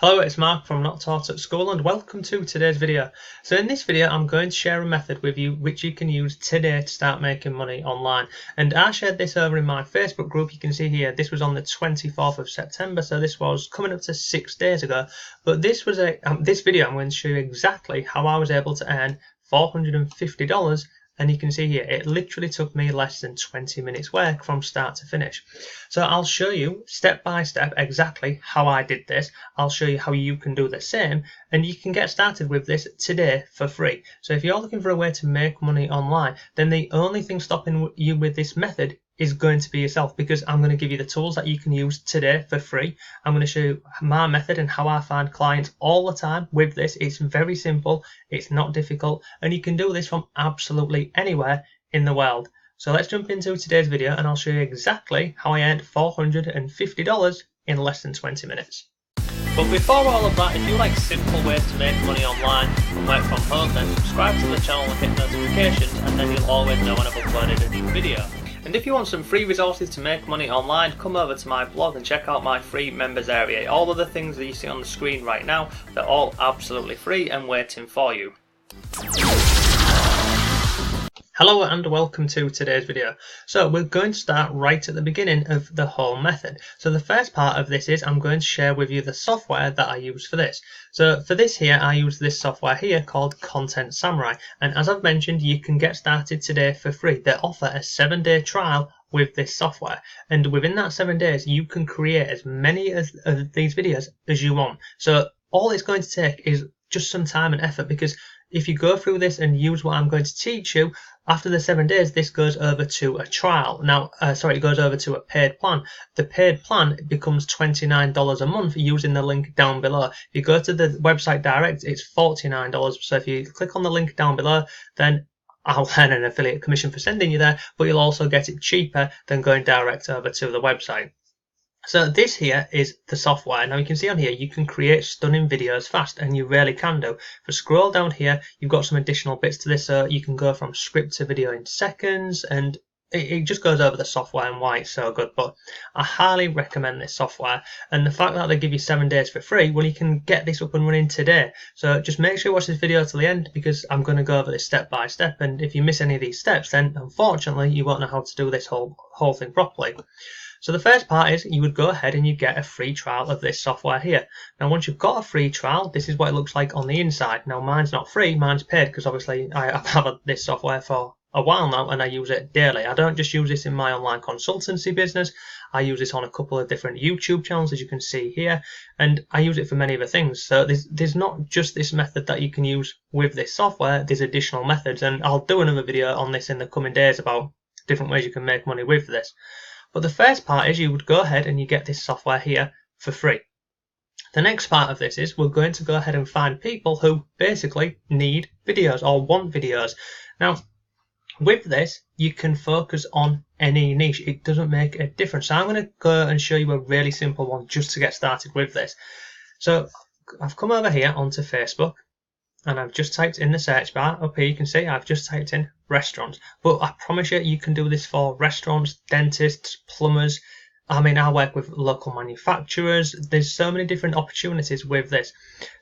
Hello, it's Mark from Not Taught at School and welcome to today's video. So in this video I'm going to share a method with you which you can use today to start making money online. And I shared this over in my Facebook group. You can see here this was on the 24th of September, so this was coming up to 6 days ago. But this was this video I'm going to show you exactly how I was able to earn $450. And you can see here, it literally took me less than 20 minutes work from start to finish. So I'll show you step by step exactly how I did this. I'll show you how you can do the same, and you can get started with this today for free. So if you're looking for a way to make money online, then the only thing stopping you with this method is going to be yourself, because I'm going to give you the tools that you can use today for free. I'm going to show you my method and how I find clients all the time with this. It's very simple, it's not difficult, and you can do this from absolutely anywhere in the world. So let's jump into today's video and I'll show you exactly how I earned $450 in less than 20 minutes. But before all of that, if you like simple ways to make money online and work from home, then subscribe to the channel and hit notifications, and then you'll always know when I've uploaded a new video. And if you want some free resources to make money online, come over to my blog and check out my free members area. All of the things that you see on the screen right now, they're all absolutely free and waiting for you. Hello and welcome to today's video. So we're going to start right at the beginning of the whole method. So the first part of this is I'm going to share with you the software that I use for this. So for this here, I use this software here called Content Samurai. And as I've mentioned, you can get started today for free. They offer a 7-day trial with this software. And within that 7 days, you can create as many of these videos as you want. So all it's going to take is just some time and effort, because if you go through this and use what I'm going to teach you, after the 7 days, this goes over to a trial. Now, it goes over to a paid plan. The paid plan becomes $29 a month using the link down below. If you go to the website direct, it's $49. So if you click on the link down below, then I'll earn an affiliate commission for sending you there, but you'll also get it cheaper than going direct over to the website. So this here is the software. Now you can see on here you can create stunning videos fast, and you really can do. If you scroll down here, you've got some additional bits to this, so you can go from script to video in seconds, and it just goes over the software and why it's so good. But I highly recommend this software, and the fact that they give you 7 days for free, well, you can get this up and running today. So just make sure you watch this video till the end, because I'm going to go over this step by step, and if you miss any of these steps, then unfortunately you won't know how to do this whole thing properly. So the first part is you would go ahead and you get a free trial of this software here. Now once you've got a free trial, this is what it looks like on the inside. Now mine's not free, mine's paid, because obviously I've had this software for a while now and I use it daily. I don't just use this in my online consultancy business, I use this on a couple of different YouTube channels, as you can see here, and I use it for many other things. So there's not just this method that you can use with this software, there's additional methods, and I'll do another video on this in the coming days about different ways you can make money with this. But the first part is you would go ahead and you get this software here for free. The next part of this is we're going to go ahead and find people who basically need videos or want videos. Now, with this, you can focus on any niche. It doesn't make a difference. So I'm going to go and show you a really simple one just to get started with this. So I've come over here onto Facebook, and I've just typed in the search bar. Up here you can see I've just typed in restaurants. But I promise you can do this for restaurants, dentists, plumbers. I mean, I work with local manufacturers. There's so many different opportunities with this.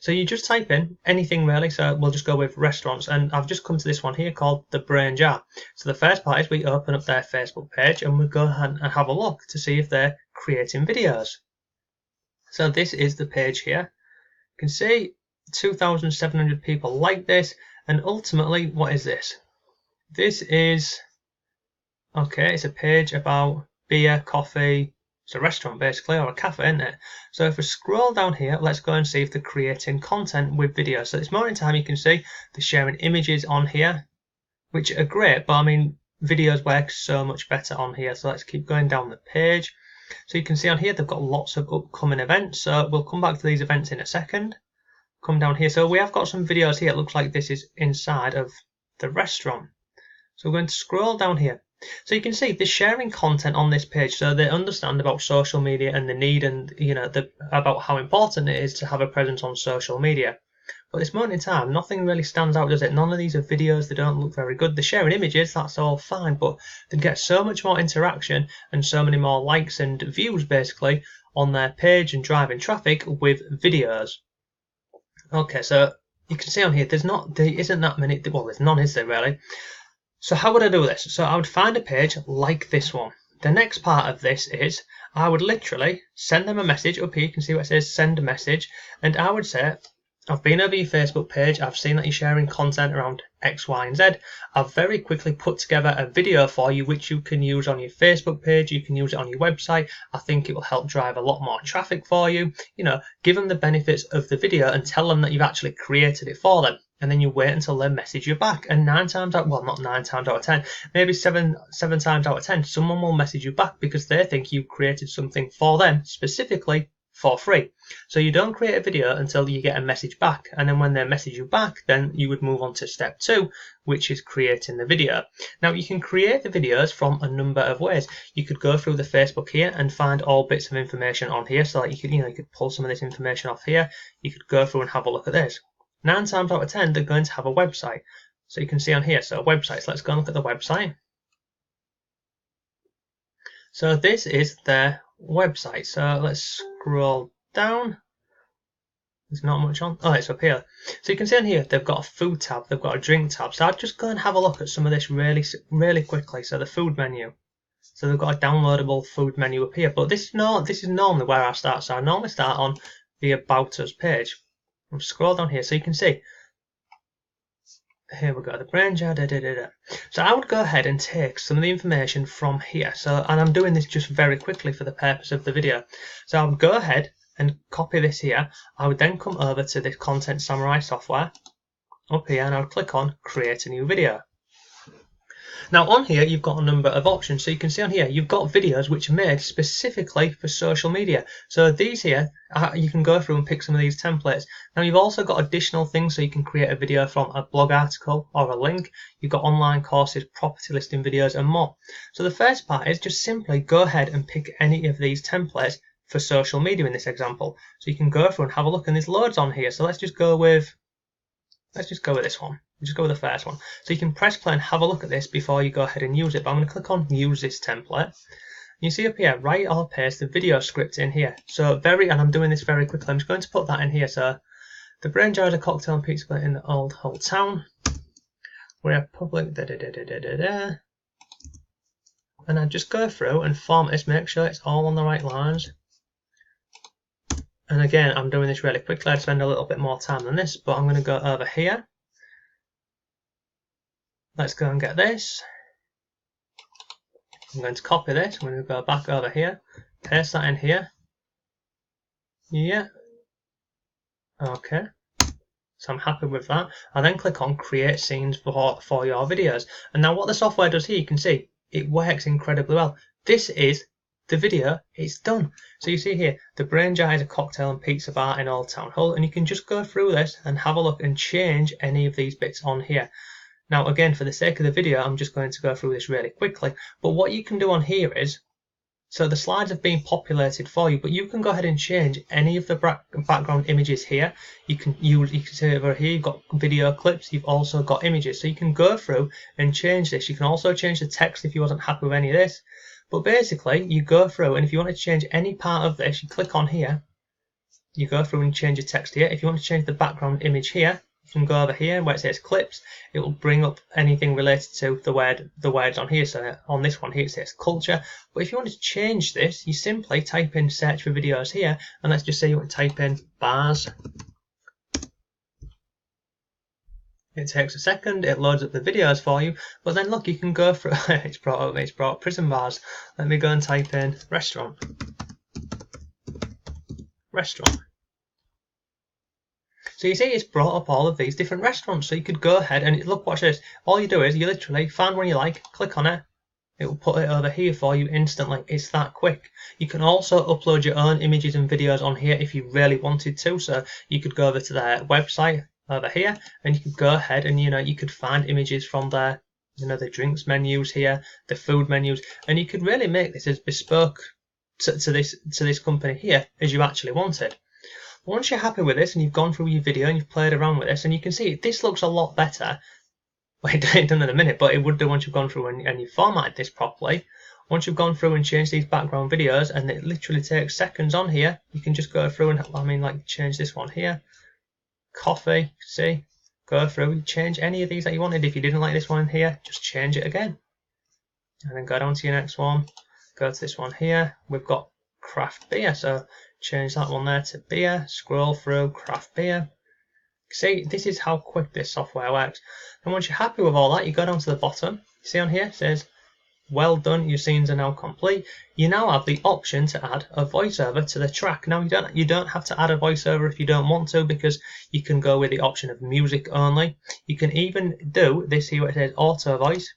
So you just type in anything really. So we'll just go with restaurants. And I've just come to this one here called the Brain Jar. So the first part is we open up their Facebook page and we go ahead and have a look to see if they're creating videos. So this is the page here. You can see 2,700 people like this, and ultimately what is this? This is it's a page about beer, coffee. It's a restaurant basically, or a cafe, isn't it? So if we scroll down here, let's go and see if they're creating content with videos. So at this moment in time you can see they're sharing images on here, which are great, but I mean videos work so much better on here. So let's keep going down the page. So you can see on here they've got lots of upcoming events, so we'll come back to these events in a second. Come down here, so we have got some videos here. It looks like this is inside of the restaurant. So we're going to scroll down here. So you can see they're sharing content on this page, so they understand about social media and the need, and about how important it is to have a presence on social media. But at this moment in time, nothing really stands out, does it? None of these are videos, they don't look very good. They're sharing images, that's all fine, but they'd get so much more interaction and so many more likes and views basically on their page and driving traffic with videos. Okay, so you can see on here there isn't that many, well, there's none, is there really? So how would I do this? So I would find a page like this one. The next part of this is I would literally send them a message. Up here you can see what it says send a message, and I would say, I've been over your Facebook page, I've seen that you're sharing content around X, Y and Z. I've very quickly put together a video for you which you can use on your Facebook page, you can use it on your website. I think it will help drive a lot more traffic for you. You know, give them the benefits of the video and tell them that you've actually created it for them. And then you wait until they message you back. And 9 times out, well, not 9 times out of 10, maybe seven times out of 10, someone will message you back because they think you created something for them specifically for free. So you don't create a video until you get a message back, and then when they message you back, then you would move on to step 2, which is creating the video. Now you can create the videos from a number of ways. You could go through the Facebook here and find all bits of information on here, so that you could pull some of this information off here. You could go through and have a look at this. 9 times out of 10 they're going to have a website, so you can see on here, so websites. Let's go and look at the website. So this is their website. So let's scroll down. There's not much on. Oh, it's up here. So you can see on here they've got a food tab, they've got a drink tab. So I'll just go and have a look at some of this really quickly. So the food menu. So they've got a downloadable food menu up here. But this is normally where I start. So I normally start on the About Us page. I'll scroll down here so you can see. Here we go, the brain jar, So I would go ahead and take some of the information from here. So, and I'm doing this just very quickly for the purpose of the video. So I would go ahead and copy this here. I would then come over to this Content Samurai software up here, and I would click on Create a New Video. Now on here you've got a number of options. So you can see on here you've got videos which are made specifically for social media. So these here, you can go through and pick some of these templates. Now you've also got additional things, so you can create a video from a blog article or a link. You've got online courses, property listing videos and more. So the first part is just simply go ahead and pick any of these templates for social media in this example. So you can go through and have a look, and there's loads on here. So let's just go with this one. Just go with the first one. So you can press play and have a look at this before you go ahead and use it. But I'm going to click on use this template. You see up here, write or paste the video script in here. So and I'm doing this very quickly. I'm just going to put that in here. So the brain jar is a cocktail and pizza in the old whole town. We're public and I just go through and format this, make sure it's all on the right lines. And again, I'm doing this really quickly. I'd spend a little bit more time than this, but I'm going to go over here. Let's go and get this. I'm going to copy this. I'm going to go back over here, paste that in here. Yeah. Okay. So I'm happy with that. I then click on Create Scenes for your videos. And now what the software does here, you can see, it works incredibly well. This is the video, it's done. So you see here, the brain jar is a cocktail and pizza bar in Old Town Hall, and you can just go through this and have a look and change any of these bits on here. Now again, for the sake of the video, I'm just going to go through this really quickly, but what you can do on here is, so the slides have been populated for you, but you can go ahead and change any of the background images here. You can see over here, you've got video clips, you've also got images, so you can go through and change this. You can also change the text if you wasn't happy with any of this, but basically you go through, and if you want to change any part of this, you click on here, you go through and change the text here. If you want to change the background image here, you can go over here where it says clips. It will bring up anything related to the words on here. So on this one here it says culture. But if you want to change this, you simply type in search for videos here, and let's just say you want to type in bars. It takes a second, it loads up the videos for you, but then look, you can go through it's brought up prison bars. Let me go and type in restaurant. So you see it's brought up all of these different restaurants, so you could go ahead and look, watch this. All you do is you literally find one you like, click on it, it will put it over here for you instantly. It's that quick. You can also upload your own images and videos on here if you really wanted to. So you could go over to their website over here, and you could go ahead and you could find images from their the drinks menus here, the food menus, and you could really make this as bespoke to this company here as you actually wanted. Once you're happy with this and you've gone through your video and you've played around with this, and you can see this looks a lot better. Well, it doesn't in a minute, but it would do once you've gone through and you've formatted this properly. Once you've gone through and changed these background videos, and it literally takes seconds on here, you can just go through and, like change this one here. Coffee, see? Go through, change any of these that you wanted. If you didn't like this one here, just change it again. And then go down to your next one. Go to this one here. We've got craft beer, so change that one there to beer. Scroll through craft beer. See, this is how quick this software works. And once you're happy with all that, you go down to the bottom. You see on here, it says, well done, your scenes are now complete. You now have the option to add a voiceover to the track. Now you don't have to add a voiceover if you don't want to, because you can go with the option of music only. You can even do this here where it says auto voice.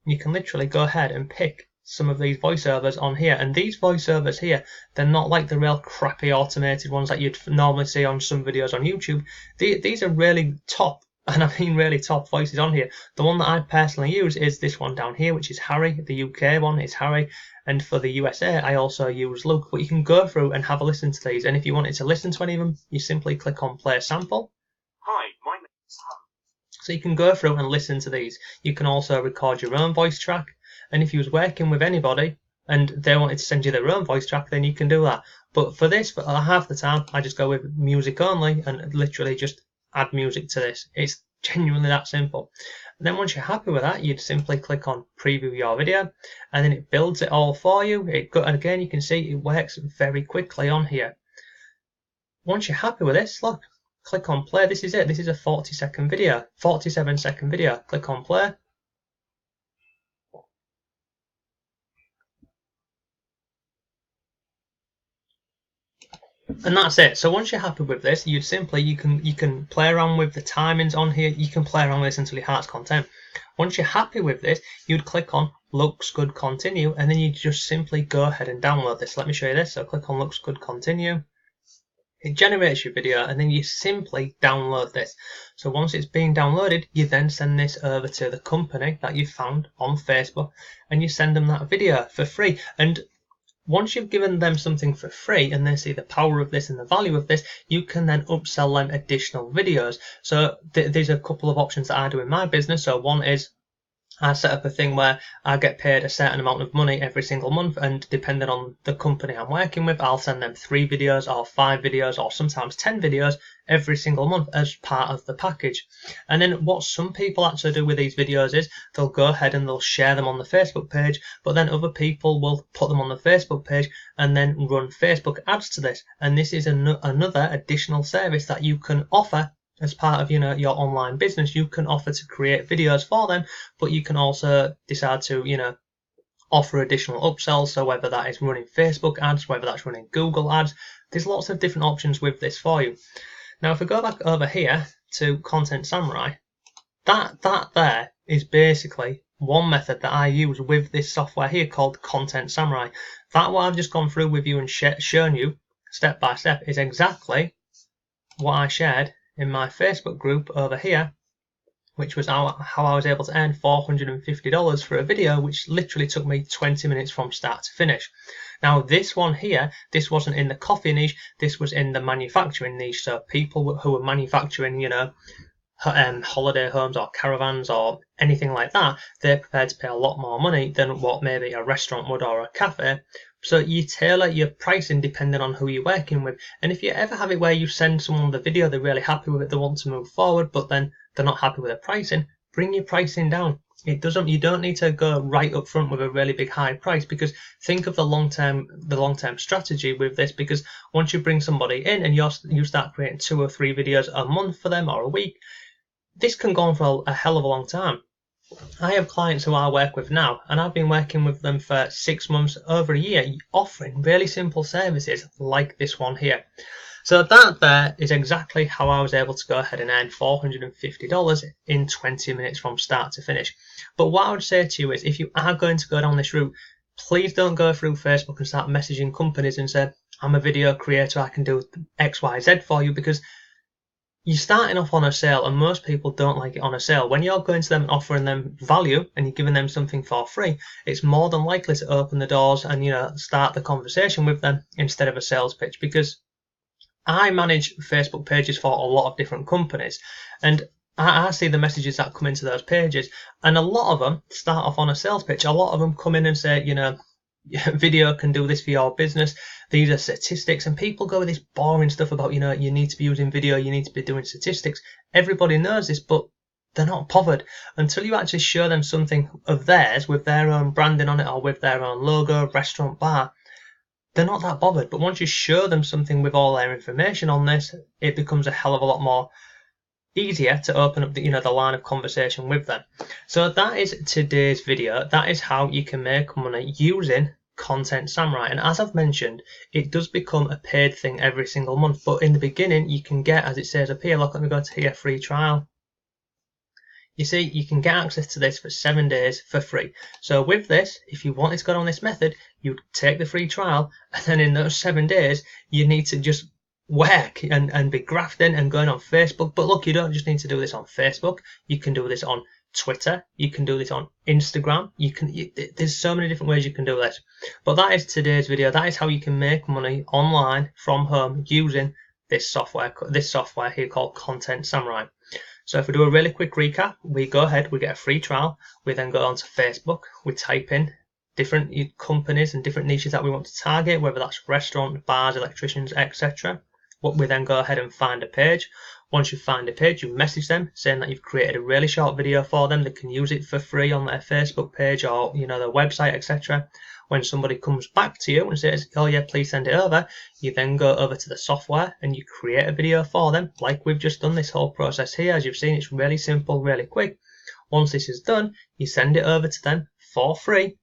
You can literally go ahead and pick some of these voiceovers on here, and these voiceovers here, they're not like the real crappy automated ones that you'd normally see on some videos on YouTube. These are really top, and I mean really top voices on here. The one that I personally use is this one down here, which is Harry. The UK one is Harry, and for the USA I also use Luke. But you can go through and have a listen to these, and if you wanted to listen to any of them, you simply click on play sample. Hi, my name is Harry. So you can go through and listen to these. You can also record your own voice track, and if you was working with anybody and they wanted to send you their own voice track, then you can do that. But for this, for half the time, I just go with music only and literally just add music to this. It's genuinely that simple. And then once you're happy with that, you'd simply click on preview your video, and then it builds it all for you. And again, you can see it works very quickly on here. Once you're happy with this, look, click on play. This is it. This is a 47-second video. Click on play. And that's it. So once you're happy with this, you can play around with the timings on here. You can play around with this until your heart's content. Once you're happy with this, you'd click on looks good, continue, and then you just simply go ahead and download this. Let me show you this. So click on looks good, continue. It generates your video, and then you simply download this. So once it's being downloaded, you then send this over to the company that you found on Facebook, and you send them that video for free. And once you've given them something for free and they see the power of this and the value of this, you can then upsell them additional videos. So there's a couple of options that I do in my business. So one is I set up a thing where I get paid a certain amount of money every single month, and depending on the company I'm working with, I'll send them 3 videos or 5 videos or sometimes 10 videos every single month as part of the package. And then what some people actually do with these videos is they'll go ahead and they'll share them on the Facebook page, but then other people will put them on the Facebook page and then run Facebook ads to this. And this is another additional service that you can offer as part of your online business. You can offer to create videos for them, but you can also decide to offer additional upsells. So whether that is running Facebook ads, whether that's running Google ads, there's lots of different options with this for you. Now if we go back over here to Content Samurai, that there is basically one method that I use with this software here called Content Samurai. That what I've just gone through with you and shown you step by step is exactly what I shared in my Facebook group over here, which was how I was able to earn $450 for a video, which literally took me 20 minutes from start to finish. Now this one here, this wasn't in the coffee niche, this was in the manufacturing niche. So people who were manufacturing, holiday homes or caravans or anything like that, they're prepared to pay a lot more money than what maybe a restaurant would or a cafe. So you tailor your pricing depending on who you're working with. And if you ever have it where you send someone the video, they're really happy with it, they want to move forward, but then they're not happy with the pricing, bring your pricing down. You don't need to go right up front with a really big high price, because think of the long-term strategy with this, because once you bring somebody in and you start creating 2 or 3 videos a month for them or a week, this can go on for a hell of a long time. I have clients who I work with now, and I've been working with them for 6 months, over a year, offering really simple services like this one here. So that there is exactly how I was able to go ahead and earn $450 in 20 minutes from start to finish. But what I would say to you is, if you are going to go down this route, please don't go through Facebook and start messaging companies and say, I'm a video creator, I can do X, Y, Z for you, because you're starting off on a sale and most people don't like it on a sale. When you're going to them and offering them value and you're giving them something for free, it's more than likely to open the doors and start the conversation with them instead of a sales pitch. Because I manage Facebook pages for a lot of different companies, and I see the messages that come into those pages, and a lot of them start off on a sales pitch. A lot of them come in and say, video can do this for your business. These are statistics, and people go with this boring stuff about, you need to be using video, you need to be doing statistics. Everybody knows this, but they're not bothered until you actually show them something of theirs with their own branding on it or with their own logo, restaurant, bar. They're not that bothered. But once you show them something with all their information on this, it becomes a hell of a lot more easier to open up the line of conversation with them. So that is today's video. That is how you can make money using Content Samurai. And as I've mentioned, it does become a paid thing every single month. But in the beginning, you can get, as it says up here, look, let me go to here, free trial. You see, you can get access to this for 7 days for free. So with this, if you wanted to go on this method, you take the free trial, and then in those 7 days, you need to just work and be grafting and going on Facebook. But look, you don't just need to do this on Facebook. You can do this on Twitter. You can do this on Instagram. There's so many different ways you can do this. But that is today's video. That is how you can make money online from home using this software here called Content Samurai. So if we do a really quick recap, we go ahead, we get a free trial, we then go onto Facebook, we type in different companies and different niches that we want to target, whether that's restaurant, bars, electricians, etc. We then go ahead and find a page. Once you find a page, you message them saying that you've created a really short video for them. They can use it for free on their Facebook page or their website, etc. When somebody comes back to you and says, oh yeah, please send it over, you then go over to the software and you create a video for them, like we've just done this whole process here. As you've seen, it's really simple, really quick. Once this is done, you send it over to them for free,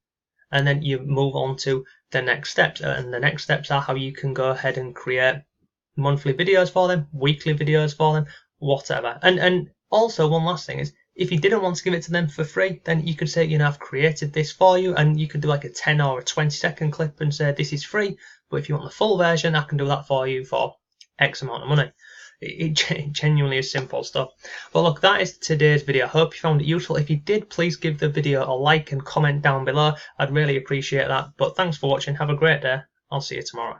and then you move on to the next steps. And the next steps are how you can go ahead and create monthly videos for them, weekly videos for them, whatever. And also, one last thing is, if you didn't want to give it to them for free, then you could say, I've created this for you, and you could do like a 10 or a 20-second clip and say, this is free, but if you want the full version, I can do that for you for X amount of money. It genuinely is simple stuff. But look, that is today's video. I hope you found it useful. If you did, please give the video a like and comment down below. I'd really appreciate that. But thanks for watching. Have a great day. I'll see you tomorrow.